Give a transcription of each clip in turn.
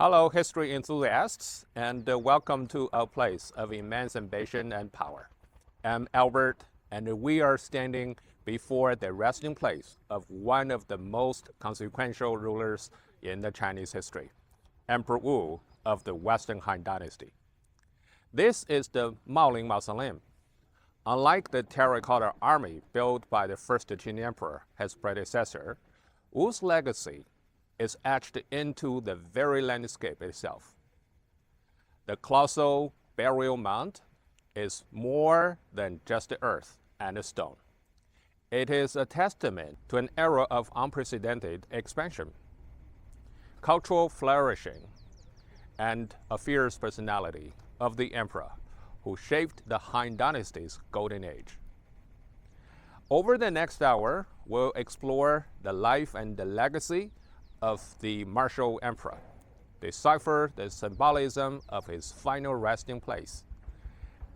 Hello, history enthusiasts, and welcome to a place of immense ambition and power. I'm Albert, and we are standing before the resting place of one of the most consequential rulers in the Chinese history, Emperor Wu of the Western Han Dynasty. This is the Maoling Mausoleum. Unlike the terracotta army built by the first Qing emperor, his predecessor, Wu's legacy is etched into the very landscape itself. The colossal burial mound is more than just earth and stone. It is a testament to an era of unprecedented expansion, cultural flourishing, and a fierce personality of the emperor who shaped the Han Dynasty's golden age. Over the next hour, we'll explore the life and the legacy of the martial emperor, decipher the symbolism of his final resting place,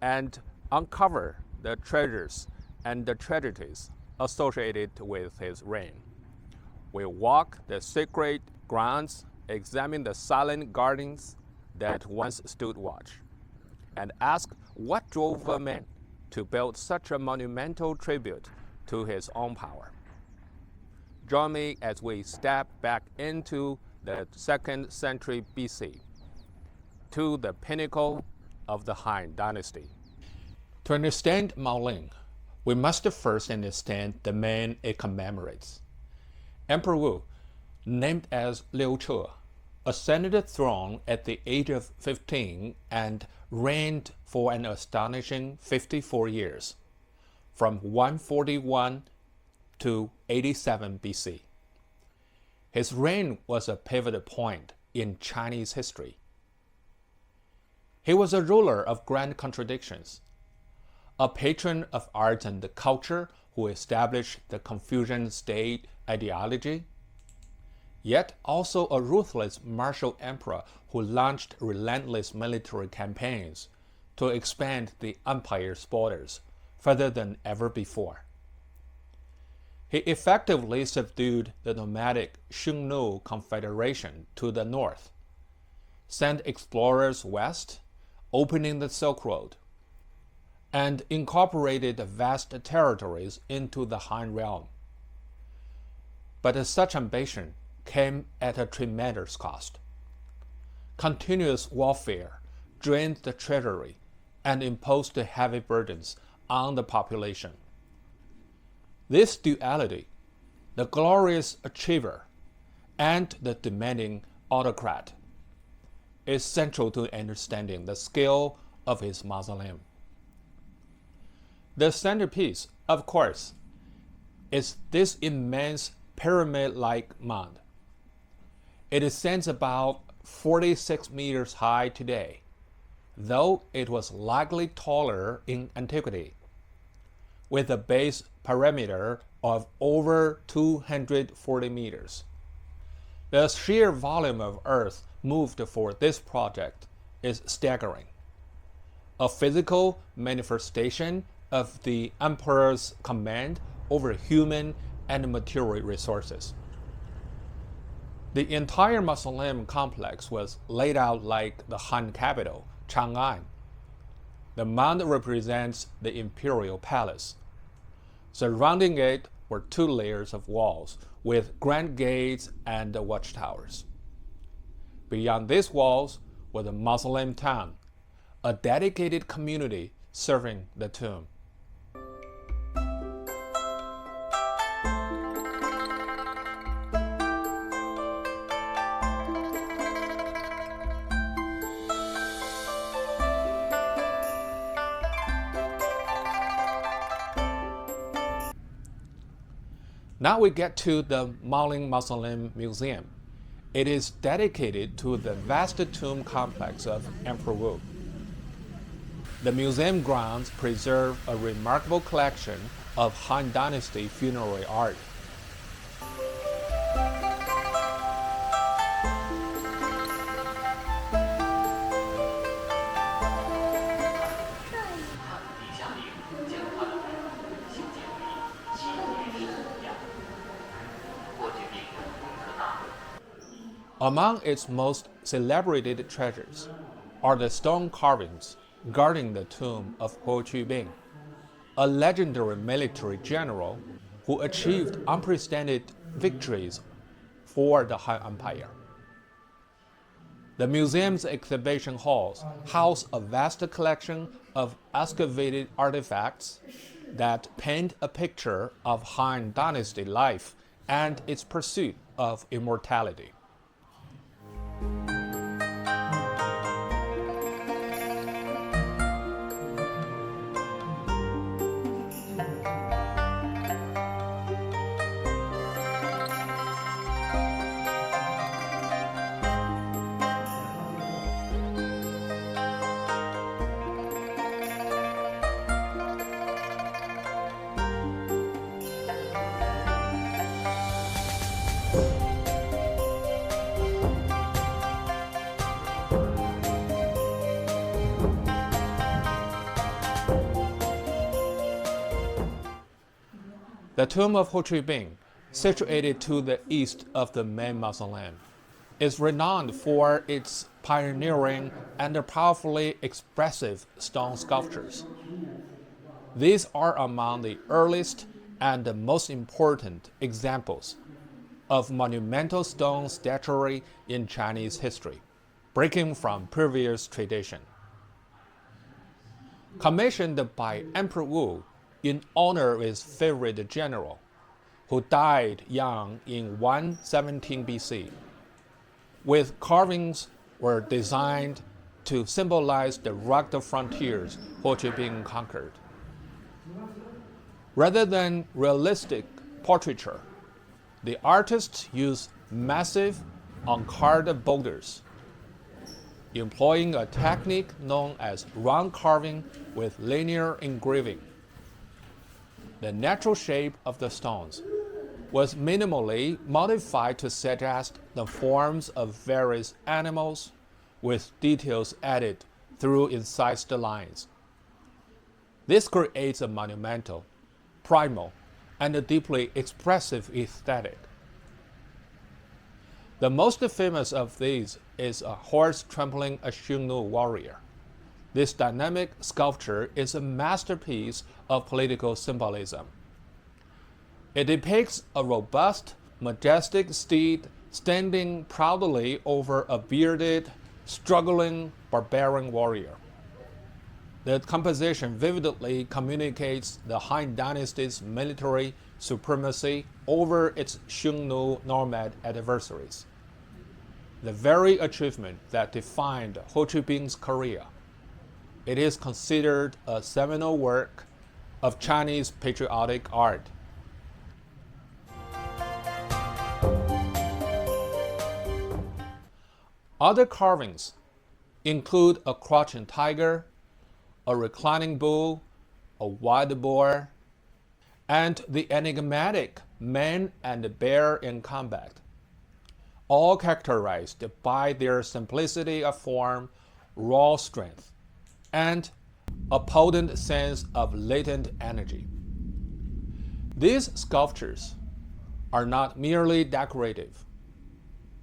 and uncover the treasures and the tragedies associated with his reign. We'll walk the sacred grounds, examine the silent gardens that once stood watch, and ask what drove a man to build such a monumental tribute to his own power. Join me as we step back into the 2nd century BC, to the pinnacle of the Han Dynasty. To understand Maoling, we must first understand the man it commemorates. Emperor Wu, named as Liu Che, ascended the throne at the age of 15 and reigned for an astonishing 54 years, from 141 to 87 BC. His reign was a pivotal point in Chinese history. He was a ruler of grand contradictions, a patron of art and culture who established the Confucian state ideology, yet also a ruthless martial emperor who launched relentless military campaigns to expand the empire's borders further than ever before. He effectively subdued the nomadic Xiongnu confederation to the north, sent explorers west, opening the Silk Road, and incorporated vast territories into the Han realm. But such ambition came at a tremendous cost. Continuous warfare drained the treasury and imposed heavy burdens on the population. This duality, the glorious achiever and the demanding autocrat, is central to understanding the scale of his mausoleum. The centerpiece, of course, is this immense pyramid-like mound. It stands about 46 meters high today, though it was likely taller in antiquity, with a base perimeter of over 240 meters. The sheer volume of earth moved for this project is staggering, a physical manifestation of the emperor's command over human and material resources. The entire mausoleum complex was laid out like the Han capital, Chang'an. The mound represents the imperial palace. Surrounding it were 2 layers of walls with grand gates and watchtowers. Beyond these walls was the mausoleum town, a dedicated community serving the tomb. Now we get to the Maoling Mausoleum Museum. It is dedicated to the vast tomb complex of Emperor Wu. The museum grounds preserve a remarkable collection of Han Dynasty funerary art. Among its most celebrated treasures are the stone carvings guarding the tomb of Qubing, a legendary military general who achieved unprecedented victories for the Han Empire. The museum's exhibition halls house a vast collection of excavated artifacts that paint a picture of Han Dynasty life and its pursuit of immortality. The tomb of Qubing, situated to the east of the main mausoleum, is renowned for its pioneering and powerfully expressive stone sculptures. These are among the earliest and most important examples of monumental stone statuary in Chinese history, breaking from previous tradition. Commissioned by Emperor Wu in honor of his favorite general, who died young in 117 BC, with carvings were designed to symbolize the rugged frontiers Qubing conquered. Rather than realistic portraiture, the artists used massive, uncarved boulders, employing a technique known as round carving with linear engraving. The natural shape of the stones was minimally modified to suggest the forms of various animals, with details added through incised lines. This creates a monumental, primal, and a deeply expressive aesthetic. The most famous of these is a horse trampling a Xiongnu warrior. This dynamic sculpture is a masterpiece of political symbolism. It depicts a robust, majestic steed standing proudly over a bearded, struggling barbarian warrior. The composition vividly communicates the Han Dynasty's military supremacy over its Xiongnu nomad adversaries, the very achievement that defined Qubing's career. It is considered a seminal work of Chinese patriotic art. Other carvings include a crouching tiger, a reclining bull, a wild boar, and the enigmatic man and bear in combat, all characterized by their simplicity of form, raw strength, and a potent sense of latent energy. These sculptures are not merely decorative.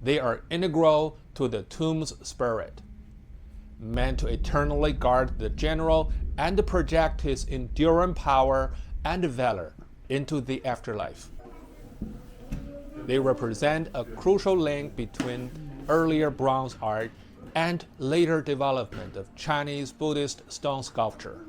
They are integral to the tomb's spirit, meant to eternally guard the general and project his enduring power and valor into the afterlife. They represent a crucial link between earlier bronze art and later development of Chinese Buddhist stone sculpture.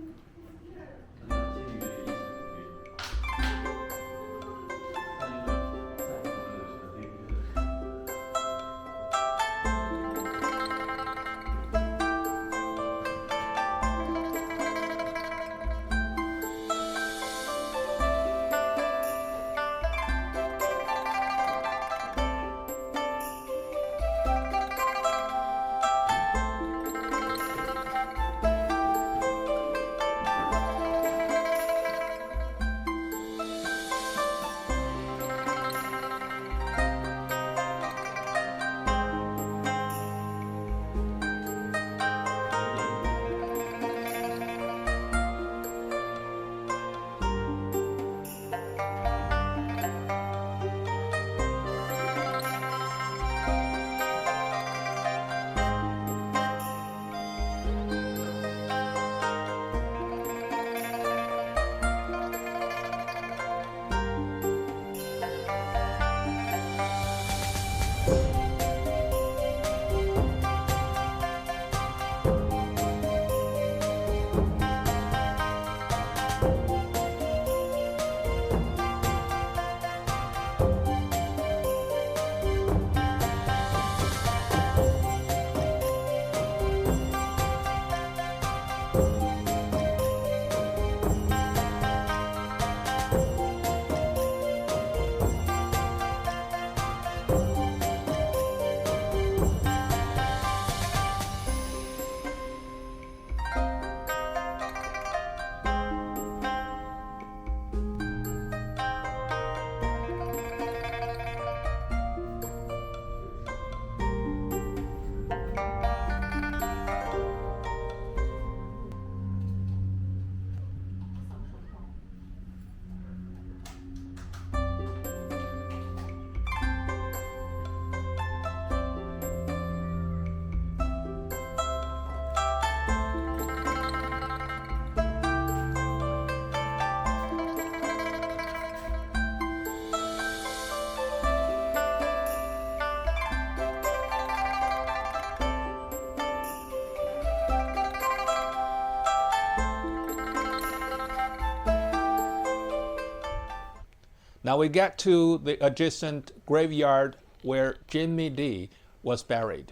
Now we get to the adjacent graveyard where Jimmy D was buried.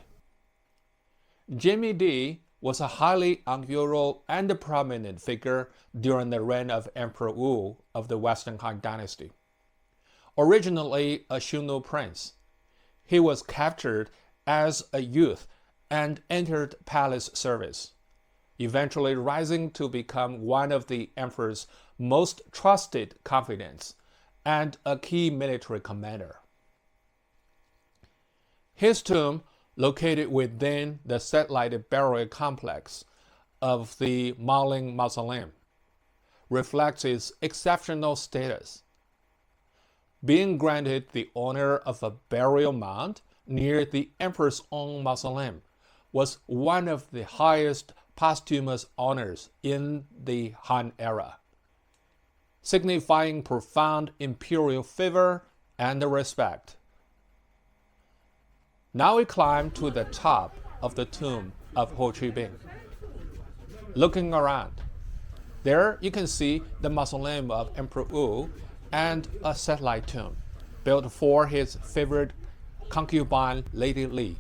Jimmy D was a highly unusual and prominent figure during the reign of Emperor Wu of the Western Han Dynasty. Originally a Xiongnu prince, he was captured as a youth and entered palace service, eventually rising to become one of the emperor's most trusted confidants and a key military commander. His tomb, located within the satellite burial complex of the Maoling Mausoleum, reflects his exceptional status. Being granted the honor of a burial mound near the emperor's own mausoleum was one of the highest posthumous honors in the Han era, signifying profound imperial favor and respect. Now we climb to the top of the tomb of Qubing. Looking around, there you can see the mausoleum of Emperor Wu and a satellite tomb built for his favorite concubine, Lady Li.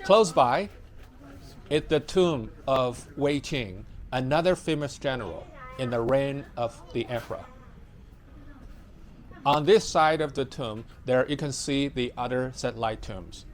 Close by is the tomb of Wei Qing, another famous general in the reign of the emperor. On this side of the tomb, there you can see the other satellite tombs.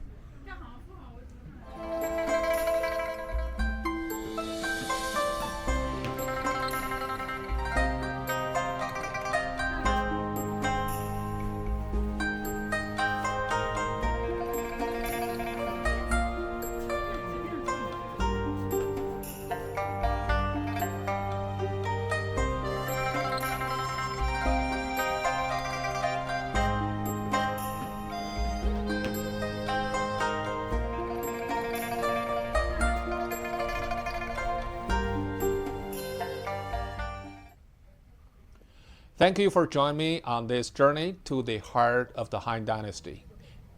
Thank you for joining me on this journey to the heart of the Han Dynasty.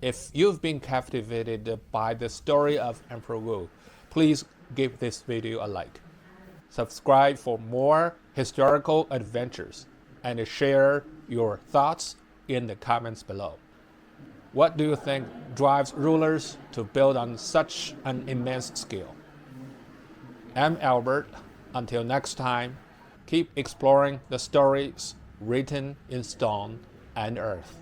If you've been captivated by the story of Emperor Wu, please give this video a like. Subscribe for more historical adventures and share your thoughts in the comments below. What do you think drives rulers to build on such an immense scale? I'm Albert. Until next time, keep exploring the stories written in stone and earth.